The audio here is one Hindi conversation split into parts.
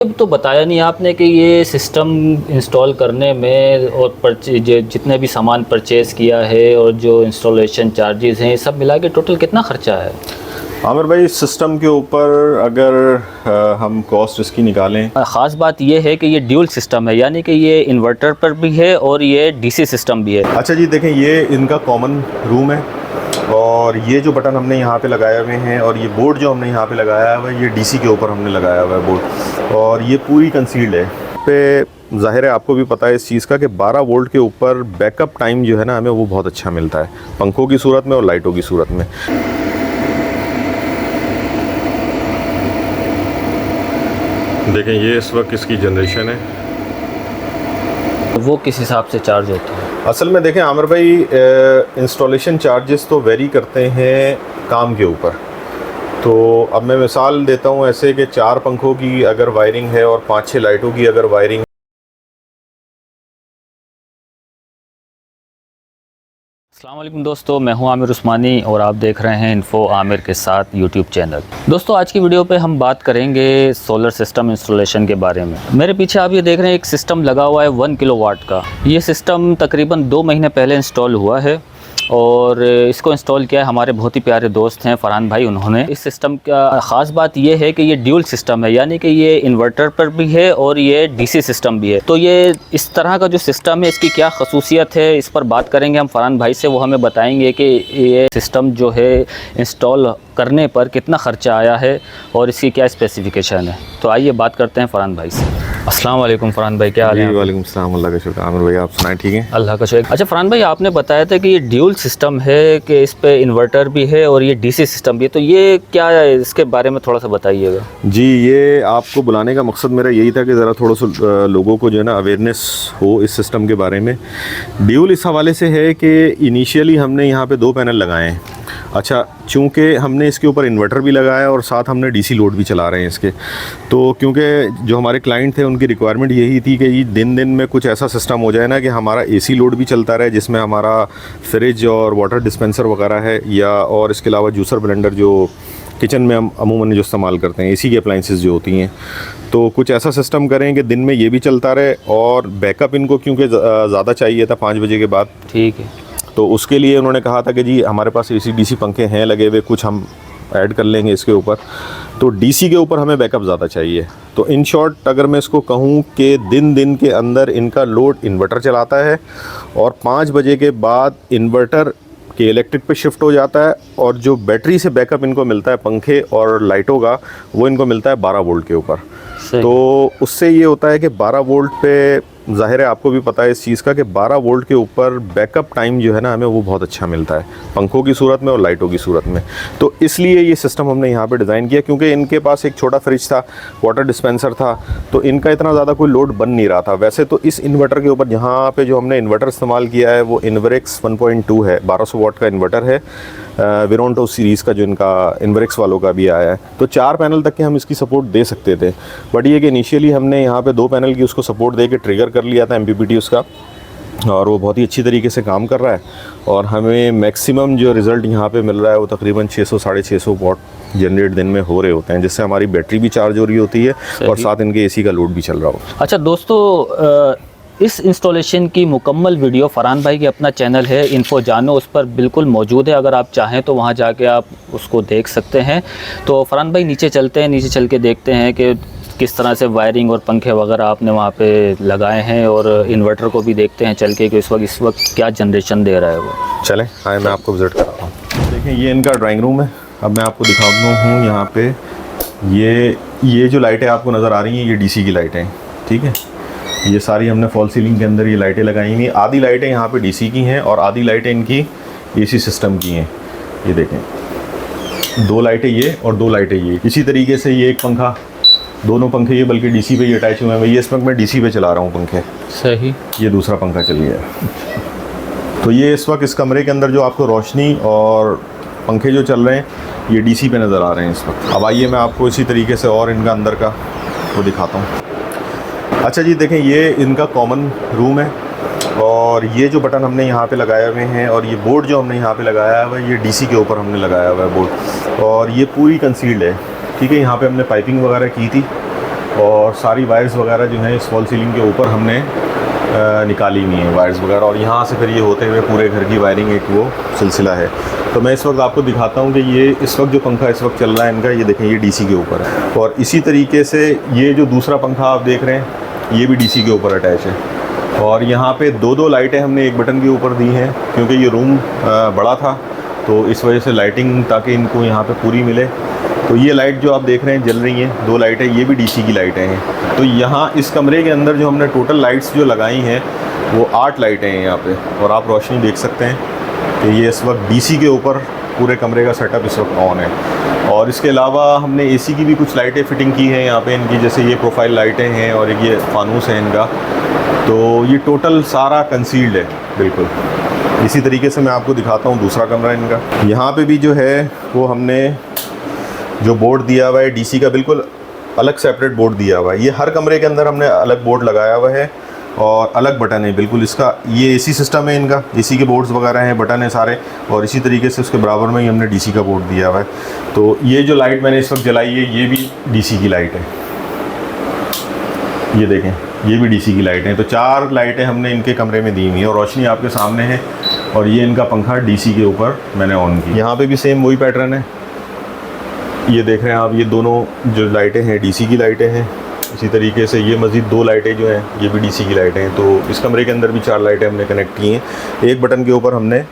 तो बताया नहीं आपने कि ये सिस्टम इंस्टॉल करने में और जितने भी सामान परचेज़ किया है और जो इंस्टॉलेशन चार्जेस हैं, सब मिला के टोटल कितना ख़र्चा है? आमिर भाई, सिस्टम के ऊपर अगर हम कॉस्ट इसकी निकालें, ख़ास बात ये है कि ये ड्यूल सिस्टम है, यानी कि ये इन्वर्टर पर भी है और ये डीसी सिस्टम भी है। अच्छा जी, देखें ये इनका कॉमन रूम है और ये जो बटन हमने यहाँ पे लगाए हुए हैं और ये बोर्ड जो हमने यहाँ पे लगाया हुआ है, ये डीसी के ऊपर हमने लगाया हुआ है बोर्ड, और ये पूरी कंसील्ड है पे। ज़ाहिर है आपको भी पता है इस चीज़ का कि 12 वोल्ट के ऊपर बैकअप टाइम जो है ना, हमें वो बहुत अच्छा मिलता है पंखों की सूरत में और लाइटों की सूरत में। देखें ये इस वक्त इसकी जनरेशन है, वो किस हिसाब से चार्ज होता है? असल में देखें आमिर भाई, इंस्टॉलेशन चार्जेस तो वेरी करते हैं काम के ऊपर। तो अब मैं मिसाल देता हूँ ऐसे कि 4 पंखों की अगर वायरिंग है और 5-6 लाइटों की अगर वायरिंग। अस्सलाम वालेकुम दोस्तों, मैं हूं आमिर उस्मानी और आप देख रहे हैं इन्फो आमिर के साथ यूट्यूब चैनल। दोस्तों आज की वीडियो पे हम बात करेंगे सोलर सिस्टम इंस्टॉलेशन के बारे में। मेरे पीछे आप ये देख रहे हैं एक सिस्टम लगा हुआ है 1 किलोवाट का। ये सिस्टम तकरीबन 2 महीने पहले इंस्टॉल हुआ है और इसको इंस्टॉल किया है हमारे बहुत ही प्यारे दोस्त हैं फरहान भाई। उन्होंने इस सिस्टम का ख़ास बात ये है कि ये ड्यूल सिस्टम है, यानी कि ये इन्वर्टर पर भी है और ये डीसी सिस्टम भी है। तो ये इस तरह का जो सिस्टम है, इसकी क्या खसूसियत है, इस पर बात करेंगे हम फरहान भाई से। वो हमें बताएंगे कि ये सिस्टम जो है इंस्टॉल करने पर कितना ख़र्चा आया है और इसकी क्या स्पेसिफिकेशन है। तो आइए बात करते हैं फरहान भाई से। अस्सलाम वालेकुम फरहान भाई, क्या हाल है? वालेकुम सलाम, अल्लाह का शुक्र। आमिर भाई आप सुनाएं, ठीक है? अल्लाह का शुक्र। अच्छा फरहान भाई, आपने बताया था कि ये ड्यूल सिस्टम है, कि इस पे इन्वर्टर भी है और ये डीसी सिस्टम भी है। तो ये क्या है, इसके बारे में थोड़ा सा बताइएगा। जी, ये आपको बुलाने का मकसद मेरा यही था कि ज़रा थोड़ा सा लोगों को जो है ना अवेयरनेस हो इस सिस्टम के बारे में। ड्यूल इस हवाले से है कि इनिशियली हमने यहाँ पे 2 पैनल लगाए हैं। अच्छा, चूँकि हमने इसके ऊपर इन्वर्टर भी लगाया और साथ हमने डीसी लोड भी चला रहे हैं इसके, तो क्योंकि जो हमारे क्लाइंट थे उनकी रिक्वायरमेंट यही थी कि ये दिन दिन में कुछ ऐसा सिस्टम हो जाए ना कि हमारा एसी लोड भी चलता रहे, जिसमें हमारा फ्रिज और वाटर डिस्पेंसर वगैरह है, या और इसके अलावा जूसर ब्लेंडर जो किचन में हम अमूमन जो इस्तेमाल करते हैं, एसी की अप्लाइंसेस जो होती हैं, तो कुछ ऐसा सिस्टम करें कि दिन में ये भी चलता रहे और बैकअप इनको क्योंकि ज़्यादा चाहिए था 5 बजे के बाद। ठीक है। तो उसके लिए उन्होंने कहा था कि जी हमारे पास एसी डीसी पंखे हैं लगे हुए, कुछ हम ऐड कर लेंगे इसके ऊपर। तो डीसी के ऊपर हमें बैकअप ज़्यादा चाहिए। तो इन शॉर्ट अगर मैं इसको कहूँ कि दिन के अंदर इनका लोड इन्वर्टर चलाता है और 5 बजे के बाद इन्वर्टर के इलेक्ट्रिक पे शिफ्ट हो जाता है, और जो बैटरी से बैकअप इनको मिलता है पंखे और लाइटों का, वो इनको मिलता है 12 वोल्ट के ऊपर। तो उससे ये होता है कि 12 वोल्ट पे, ज़ाहिर है आपको भी पता है इस चीज़ का कि 12 वोल्ट के ऊपर बैकअप टाइम जो है ना, हमें वो बहुत अच्छा मिलता है पंखों की सूरत में और लाइटों की सूरत में। तो इसलिए ये सिस्टम हमने यहाँ पे डिज़ाइन किया, क्योंकि इनके पास एक छोटा फ्रिज था, वाटर डिस्पेंसर था, तो इनका इतना ज़्यादा कोई लोड बन नहीं रहा था। वैसे तो इस इन्वर्टर के ऊपर यहाँ पे जो हमने इन्वर्टर इस्तेमाल किया है वो इन्वरेक्स 1.2 है, 1200 वाट का इन्वर्टर है, विरोंटो सीरीज़ का जो इनका इन्वरेक्स वालों का भी आया है। तो 4 पैनल तक के हम इसकी सपोर्ट दे सकते थे, बट ये कि इनिशियली हमने यहाँ पे 2 पैनल की उसको सपोर्ट दे के ट्रिगर कर लिया था MPPT उसका, और वो बहुत ही अच्छी तरीके से काम कर रहा है। और हमें मैक्सिमम जो रिज़ल्ट यहाँ पे मिल रहा है वो तकरीबन 600-650 वाट जनरेट दिन में हो रहे होते हैं, जिससे हमारी बैटरी भी चार्ज हो रही होती है और साथ इनके एसी का लोड भी चल रहा हो। अच्छा दोस्तों, इस इंस्टॉलेशन की मुकम्मल वीडियो फरहान भाई के अपना चैनल है इन्फो जानो, उस पर बिल्कुल मौजूद है। अगर आप चाहें तो वहाँ जाके आप उसको देख सकते हैं। तो फरहान भाई नीचे चलते हैं, नीचे चल के देखते हैं कि किस तरह से वायरिंग और पंखे वगैरह आपने वहाँ पे लगाए हैं, और इन्वर्टर को भी देखते हैं चल के कि इस वक्त क्या जनरेशन दे रहा है वो। चलें, आए मैं आपको विज़िट कराता हूँ। देखिए ये इनका ड्राइंग रूम है। अब मैं आपको दिखाता हूँ यहाँ पे ये जो लाइटें आपको नज़र आ रही हैं, ये डीसी की लाइटें हैं, ठीक है। ये सारी हमने फॉल सीलिंग के अंदर ये लाइटें लगाई हुई। आधी लाइटें यहाँ पे डीसी की हैं और आधी लाइटें इनकी एसी सिस्टम की हैं। ये देखें, 2 लाइटें ये और 2 लाइटें ये। इसी तरीके से ये एक पंखा, दोनों पंखे ये बल्कि डीसी पे ही अटैच हुए हैं। ये इस वक्त मैं डीसी पे चला रहा हूँ पंखे। सही। ये दूसरा पंखा चल गया। तो ये इस वक्त इस कमरे के अंदर जो आपको रोशनी और पंखे जो चल रहे हैं, ये डीसी पे नज़र आ रहे हैं इस वक्त। अब आइए मैं आपको इसी तरीके से और इनका अंदर का वो दिखाता हूँ। अच्छा जी, देखें ये इनका कॉमन रूम है और ये जो बटन हमने यहाँ पे लगाए हुए हैं और ये बोर्ड जो हमने यहाँ पे लगाया हुआ है, ये डीसी के ऊपर हमने लगाया हुआ है बोर्ड, और ये पूरी कंसील्ड है, ठीक है। यहाँ पे हमने पाइपिंग वगैरह की थी और सारी वायर्स वगैरह जो हैं इस फॉल सीलिंग के ऊपर हमने निकाली हुई हैं वायर्स वगैरह, और यहाँ से फिर ये होते हुए पूरे घर की वायरिंग एक वो सिलसिला है। तो मैं इस वक्त आपको दिखाता हूँ कि ये इस वक्त जो पंखा इस वक्त चल रहा है इनका, ये देखें ये डीसी के ऊपर है, और इसी तरीके से ये जो दूसरा पंखा आप देख रहे हैं ये भी डीसी के ऊपर अटैच है। और यहाँ पे दो लाइटें हमने एक बटन के ऊपर दी हैं, क्योंकि ये रूम बड़ा था तो इस वजह से लाइटिंग ताकि इनको यहाँ पे पूरी मिले। तो ये लाइट जो आप देख रहे हैं जल रही हैं, 2 लाइटें, ये भी डीसी की लाइटें हैं। तो यहाँ इस कमरे के अंदर जो हमने टोटल लाइट्स जो लगाई हैं वो 8 लाइटें हैं यहाँ पे, और आप रोशनी देख सकते हैं कि ये इस वक्त डीसी के ऊपर पूरे कमरे का सेटअप इस वक्त ऑन है। और इसके अलावा हमने एसी की भी कुछ लाइटें फिटिंग की हैं यहाँ पे इनकी, जैसे ये प्रोफाइल लाइटें हैं और एक ये फानूस है इनका। तो ये टोटल सारा कंसील्ड है बिल्कुल। इसी तरीके से मैं आपको दिखाता हूँ दूसरा कमरा इनका। यहाँ पे भी जो है वो हमने जो बोर्ड दिया हुआ है डीसी का, बिल्कुल अलग सेपरेट बोर्ड दिया हुआ है। ये हर कमरे के अंदर हमने अलग बोर्ड लगाया हुआ है और अलग बटन है बिल्कुल इसका। ये एसी सिस्टम है इनका, एसी के बोर्ड्स वगैरह हैं, बटन है सारे, और इसी तरीके से उसके बराबर में ही हमने डीसी का बोर्ड दिया हुआ है। तो ये जो लाइट मैंने इस वक्त जलाई है ये भी डीसी की लाइट है, ये देखें ये भी डीसी की लाइट है। तो 4 लाइटें हमने इनके कमरे में दी हुई हैं और रोशनी आपके सामने है। और ये इनका पंखा डीसी के ऊपर मैंने ऑन किया। यहाँ पे भी सेम वही पैटर्न है, ये देख रहे हैं आप, ये दोनों जो लाइटें हैं डीसी की लाइटें हैं। इसी तरीके से ये मज़ीद 2 लाइटें जो हैं ये भी डीसी की लाइटें हैं। तो इस कमरे के अंदर भी 4 लाइटें हमने कनेक्ट की हैं। एक बटन के ऊपर हमने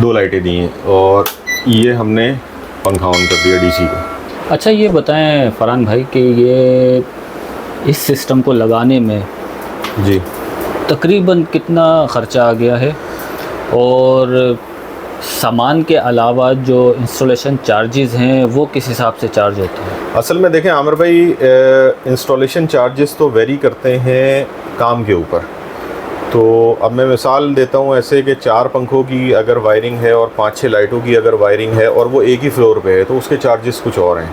2 लाइटें दी हैं और ये हमने पंखा ऑन कर दिया डीसी को। अच्छा ये बताएं फरहान भाई कि ये इस सिस्टम को लगाने में जी तकरीबन कितना ख़र्चा आ गया है, और सामान के अलावा जो इंस्टॉलेशन चार्जेस हैं वो किस हिसाब से चार्ज होते हैं? असल में देखें आमिर भाई, इंस्टॉलेशन चार्जेस तो वेरी करते हैं काम के ऊपर। तो अब मैं मिसाल देता हूँ ऐसे कि 4 पंखों की अगर वायरिंग है और 5-6 लाइटों की अगर वायरिंग है और वो एक ही फ्लोर पे है तो उसके चार्जेस कुछ और हैं।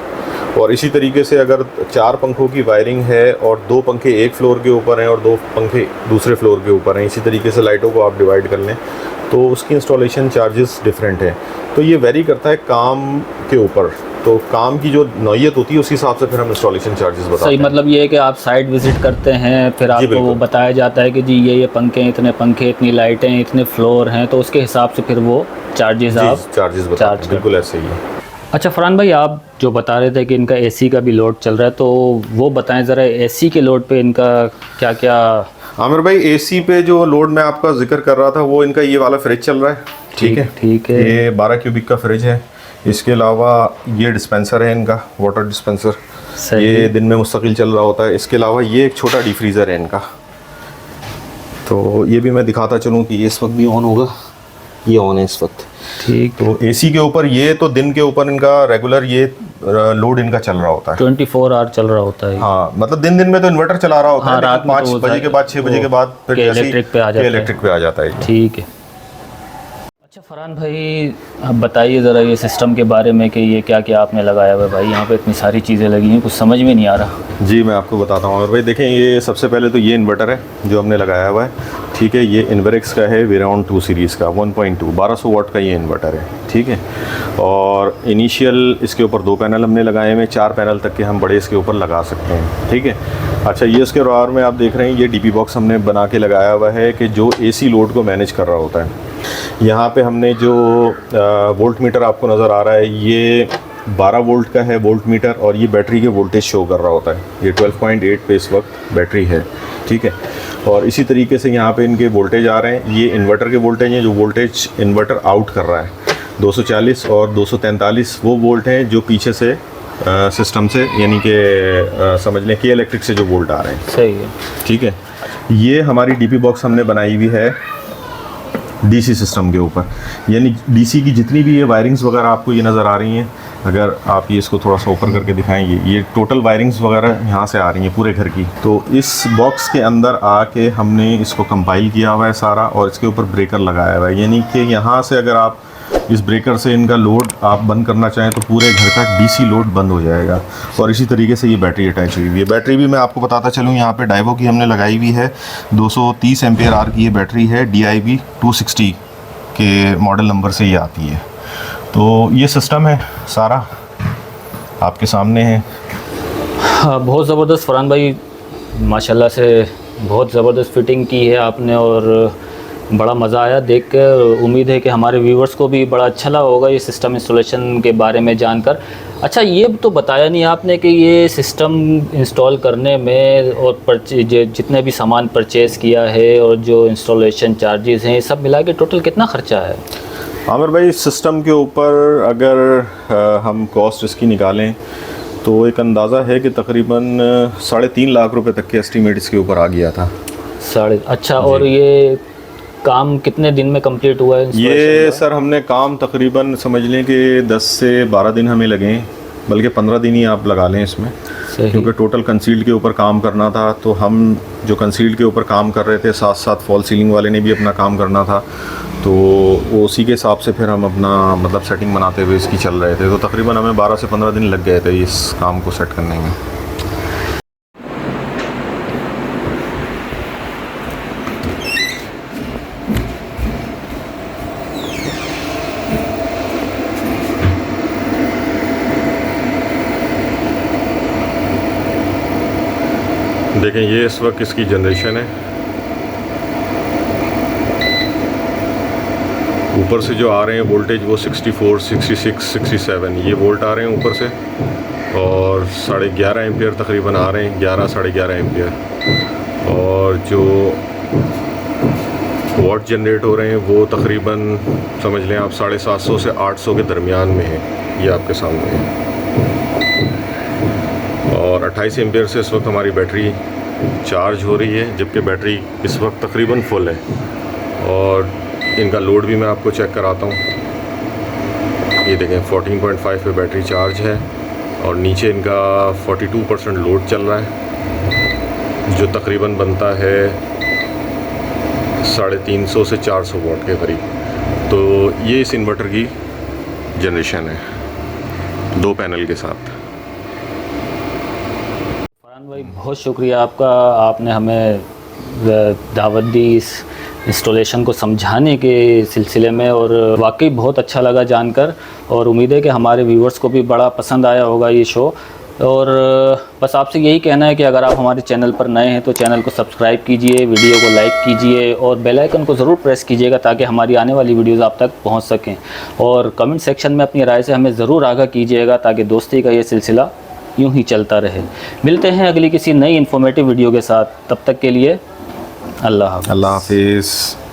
और इसी तरीके से अगर 4 पंखों की वायरिंग है और 2 पंखे एक फ्लोर के ऊपर हैं और 2 पंखे दूसरे फ्लोर के ऊपर हैं, इसी तरीके से लाइटों को आप डिवाइड कर लें तो उसकी इंस्टॉलेशन चार्जेस डिफरेंट हैं। तो ये वेरी करता है काम के ऊपर। तो काम की जो नौयत होती है उस हिसाब से फिर हम इंस्टॉलेशन चार्जेस बताते हैं। सही मतलब ये है कि आप साइट विज़िट करते हैं, फिर आपको वो बताया जाता है कि जी ये पंखे, इतने पंखे, इतनी लाइटें, इतने फ्लोर हैं, तो उसके हिसाब से फिर वो चार्जेस आप चार्जेस बताते हैं। बिल्कुल ऐसे ही है। अच्छा फरहान भाई, आप जो बता रहे थे कि इनका एसी का भी लोड चल रहा है, तो वो बताएं ज़रा एसी के लोड पे इनका क्या क्या? आमिर भाई, एसी पे जो लोड मैं आपका जिक्र कर रहा था वो इनका ये वाला फ्रिज चल रहा है। ठीक है, ये 12 क्यूबिक का फ्रिज है। इसके अलावा ये डिस्पेंसर है इनका, वाटर डिस्पेंसर, ये दिन में मुस्तकिल चल रहा होता है। इसके अलावा ये एक छोटा डीप फ्रीज़र है इनका, तो ये भी मैं दिखाता चलूँ कि ये इस वक्त भी ऑन होगा, ये ऑन है इस वक्त। ठीक, तो एसी के ऊपर ये तो दिन के ऊपर इनका रेगुलर ये लोड इनका चल रहा होता है, 24 आवर चल रहा होता है। हाँ, मतलब दिन में तो इन्वर्टर चला रहा होता है, रात 5 बजे के बाद 6 बजे के बाद फिर इलेक्ट्रिक पे आ जाता है। ठीक है। अच्छा फरहान भाई, आप बताइए ज़रा ये सिस्टम के बारे में कि ये क्या क्या आपने लगाया हुआ है। भाई यहाँ पे इतनी सारी चीज़ें लगी हैं, कुछ समझ में नहीं आ रहा। जी मैं आपको बताता हूँ। और भाई देखें, ये सबसे पहले तो ये इन्वर्टर है जो हमने लगाया हुआ है। ठीक है, ये इन्वेरेक्स का है, वेराउन 2 सीरीज़ का 1.2 1200 वाट का ये इन्वर्टर है। ठीक है, और इनिशियल इसके ऊपर 2 पैनल हमने लगाए हुए, 4 पैनल तक के हम बड़े इसके ऊपर लगा सकते हैं। ठीक है, अच्छा ये उसके बारे में आप देख रहे हैं, ये डीपी बॉक्स हमने बना के लगाया हुआ है कि जो एसी लोड को मैनेज कर रहा होता है। यहाँ पे हमने जो वोल्ट मीटर आपको नज़र आ रहा है, ये 12 वोल्ट का है वोल्ट मीटर, और ये बैटरी के वोल्टेज शो कर रहा होता है। ये 12.8 पे इस वक्त बैटरी है। ठीक है, और इसी तरीके से यहाँ पे इनके वोल्टेज आ रहे हैं। ये इन्वर्टर के वोल्टेज हैं, जो वोल्टेज इन्वर्टर आउट कर रहा है 240 और 243 वो वोल्ट हैं जो पीछे से सिस्टम से, यानी कि समझ लें कि इलेक्ट्रिक से जो वोल्ट आ रहे हैं। सही है। ठीक है, ये हमारी डीपी बॉक्स हमने बनाई हुई है डीसी सिस्टम के ऊपर, यानी डीसी की जितनी भी ये वायरिंग्स वगैरह आपको ये नज़र आ रही हैं, अगर आप ये इसको थोड़ा सा ऊपर करके दिखाएंगे, ये टोटल वायरिंग्स वगैरह यहाँ से आ रही हैं पूरे घर की। तो इस बॉक्स के अंदर आके हमने इसको कंपाइल किया हुआ है सारा, और इसके ऊपर ब्रेकर लगाया हुआ है, यानी कि यहाँ से अगर आप इस ब्रेकर से इनका लोड आप बंद करना चाहें तो पूरे घर का डीसी लोड बंद हो जाएगा। और इसी तरीके से ये बैटरी अटैच हुई हुई है। बैटरी भी मैं आपको बताता चलूँ, यहाँ पे डाइवो की हमने लगाई हुई है, 230 एम्पियर आर की ये बैटरी है, DIB 260 के मॉडल नंबर से ये आती है। तो ये सिस्टम है सारा आपके सामने है। हाँ, बहुत ज़बरदस्त फरहान भाई, माशाल्लाह से बहुत ज़बरदस्त फिटिंग की है आपने और बड़ा मज़ा आया देख कर। उम्मीद है कि हमारे व्यूवर्स को भी बड़ा अच्छा लगा होगा ये सिस्टम इंस्टॉलेशन के बारे में जानकर। अच्छा, ये तो बताया नहीं आपने कि ये सिस्टम इंस्टॉल करने में और जितने भी सामान परचेज़ किया है और जो इंस्टॉलेशन चार्जेस हैं, सब मिला के टोटल कितना ख़र्चा है? आमिर भाई, सिस्टम के ऊपर अगर हम कॉस्ट इसकी निकालें तो एक अंदाज़ा है कि तकरीबन 3.5 लाख रुपए तक के एस्टीमेट इसके ऊपर आ गया था। अच्छा, और ये काम कितने दिन में कंप्लीट हुआ है? ये सर हमने काम तकरीबन समझ लें कि 10 से 12 दिन हमें लगे, बल्कि 15 दिन ही आप लगा लें इसमें, क्योंकि टोटल कंसील्ड के ऊपर काम करना था। तो हम जो कंसील्ड के ऊपर काम कर रहे थे, साथ साथ फॉल सीलिंग वाले ने भी अपना काम करना था, तो वो उसी के हिसाब से फिर हम अपना मतलब सेटिंग बनाते हुए इसकी चल रहे थे। तो तकरीबन हमें 12 से 15 दिन लग गए थे इस काम को सेट करने में। देखें, ये इस वक्त इसकी जनरेशन है। ऊपर से जो आ रहे हैं वोल्टेज वो 64, 66, 67 ये वोल्ट आ रहे हैं ऊपर से, और 11.5 एम्पियर तकरीबन आ रहे हैं, 11 साढ़े 11 एम्पियर। और जो वाट जनरेट हो रहे हैं वो तकरीबन समझ लें आप 750 से 800 के दरमियान में है, ये आपके सामने है। और 28 एम्पियर से इस वक्त हमारी बैटरी चार्ज हो रही है, जबकि बैटरी इस वक्त तकरीबन फुल है। और इनका लोड भी मैं आपको चेक कराता हूँ। ये देखें, 14.5 पे बैटरी चार्ज है और नीचे इनका 42% लोड चल रहा है, जो तकरीबन बनता है 350 से 400 वाट के करीब। तो ये इस इन्वर्टर की जनरेशन है 2 पैनल के साथ। फरहान भाई, बहुत शुक्रिया आपका, आपने हमें दावत दी इस इंस्टॉलेशन को समझाने के सिलसिले में, और वाकई बहुत अच्छा लगा जानकर। और उम्मीद है कि हमारे व्यूवर्स को भी बड़ा पसंद आया होगा ये शो। और बस आपसे यही कहना है कि अगर आप हमारे चैनल पर नए हैं तो चैनल को सब्सक्राइब कीजिए, वीडियो को लाइक कीजिए और बेल आइकन को ज़रूर प्रेस कीजिएगा ताकि हमारी आने वाली वीडियोज़ आप तक पहुँच सकें। और कमेंट सेक्शन में अपनी राय से हमें ज़रूर आगाह कीजिएगा ताकि दोस्ती का ये सिलसिला यूँ ही चलता रहे। मिलते हैं अगली किसी नई इन्फॉर्मेटिव वीडियो के साथ, तब तक के लिए अल्लाह हाफ़िज़।